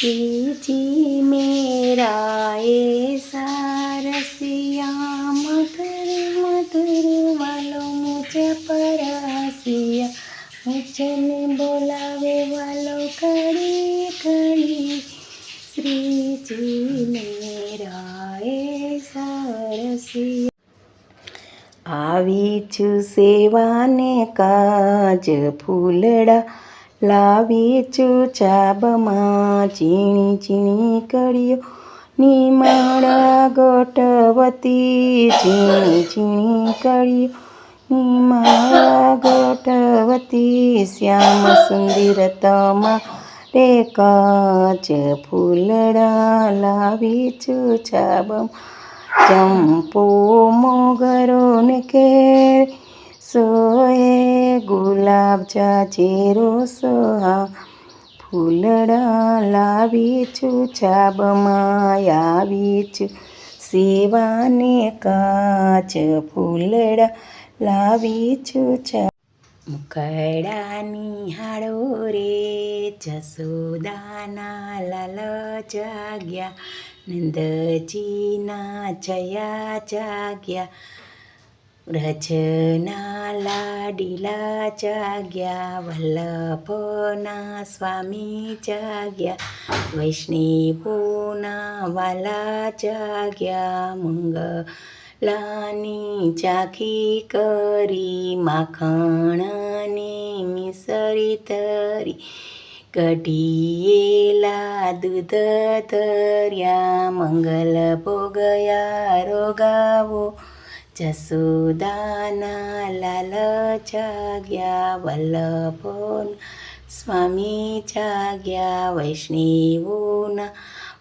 श्रीजी मेरा ऐसा रसिया मधुर मधुर वालो मुझे परसिया मुझने बोलावे वालो कड़ी कड़ी श्रीजी मेरा ऐसा रसिया આવી છું સેવાને કાજ ફૂલડા લાવી છું ચાબમાં ચીણી ચીણી કળીઓ નિમાળા ગોટવતી ચીણી ચીણી કળીઓ નિમાળા ગોટવતી શ્યામ સુંદર તમારે કાચ ફૂલડા લાવી છું ચાબમાં ચંપો મોગરો ને કેળ સોએ ગુલાબ જાચેરો સોહા ફૂલડા લાવી છું છાબમાં આવી છું સેવાને કાચ ફૂલડા લાવી છું છાબ મુખડાની હાડો રે જસોદાના લાલ જાગ્યા નંદજીના જયા જાગ્યા વ્રજના લાડીલા જાગ્યા વલ્લભના સ્વામી જાગ્યા વૈષ્ણવોના વાલા જાગ્યા મંગલાની ઝાંખી કરી માખણની મિસરી તરી કઢીએલા દૂધ ધર્યા મંગલ ભોગયા રોગાવો જસોદાના લાલ જાગ્યા વલ્લભોન સ્વામી જાગ્યા વૈષ્ણવોના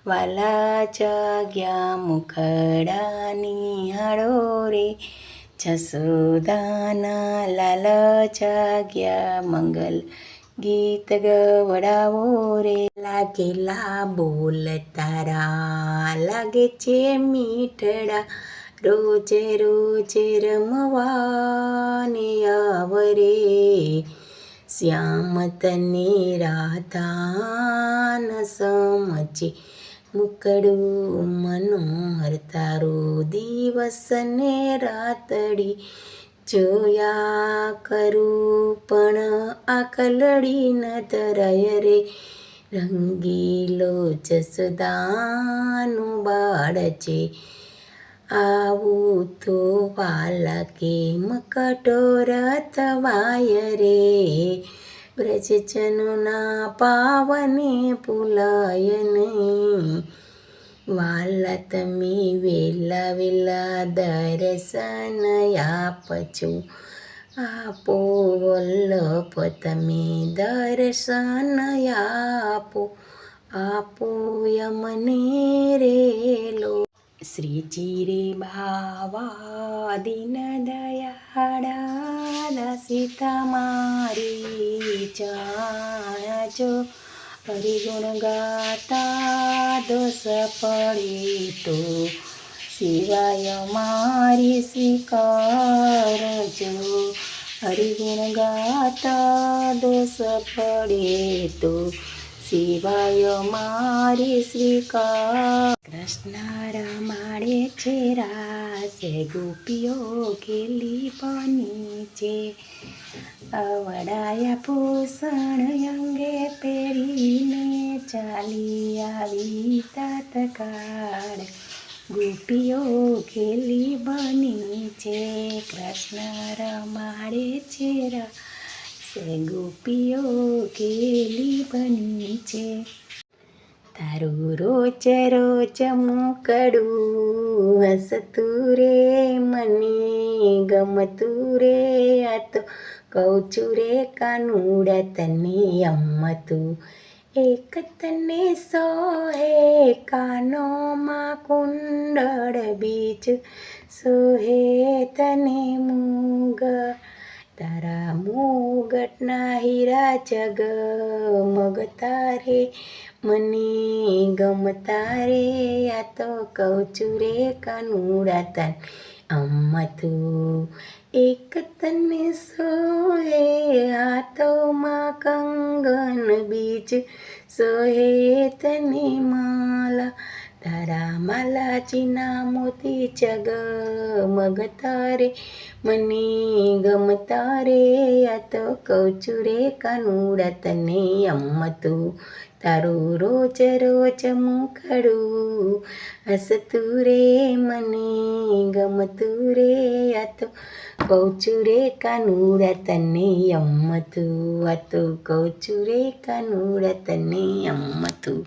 વાલા જાગ્યા મુખડાની હાડો રે જસોદાના લાલ જાગ્યા મંગલ ગીત ગવડાવો રે લાગેલા બોલ તારા લાગે છે મીઠડા રોજે રોજે રમવાને આવરે શ્યામ તને રાધા ન સમજે મુકડું મનોહર તારો દિવસ ને રાતડી જોયા કરું પણ આકલડી ન ધરાય રે રંગીલો જસદાનું બાળ છે આવું તો વાલા કેમ કટોર થવાય રે બ્રજજનોના પાવને ભૂલાય નહીં વાલા તમે વેલા વેલા દર્શન આપજો આપો વલ્લભ તમે દર્શન આપો આપો યમને રેલો શ્રીજી રે બાવા દીન દયાળા સીતા મારી જાણજો હરિગુણ ગાતા દોષ પડે તો સિવાય મારી સ્વીકારજો હરિગુણ ગાતા દોષ પડે તો સિવાય મારી સ્વીકાર કૃષ્ણ રમાડે છે રાસે ગોપીઓ ખેલી બની છે અવડાયા ભૂષણ અંગે પહેરીને ચાલી આવી તાતકાળ ગોપીઓ ખેલી બની છે કૃષ્ણ રમાડે છે રાસે ગોપીઓ ખેલી બની છે તારું રોજ રોજ મુકડું હસતું રે મને ગમતું રે આ તો કહું છું રે કાનુડા તને અમ્મતું એક તને સોહે કાનોમાં કુંડળ બીજ સોહે તને મૂગ તારા મુગટના હીરા જગમગતા રે મને ગમતા રે આ તો કહું છું રે કાનુડા તને અમ્મતું એક તને સોહે હાથોમાં કંગન બીજ સોહે તને માલા તારા માલાજીના મોતી ચગમગતા રે મને ગમતા રે આ તો કહું છું રે કાનુડા તને તું તારું રોજ રોજ મુખડું હસતું રે મને ગમતું રે આ તો કહું છું રે કાનુડા તને તું આ તો કહું છું રે કાનુડા તને તું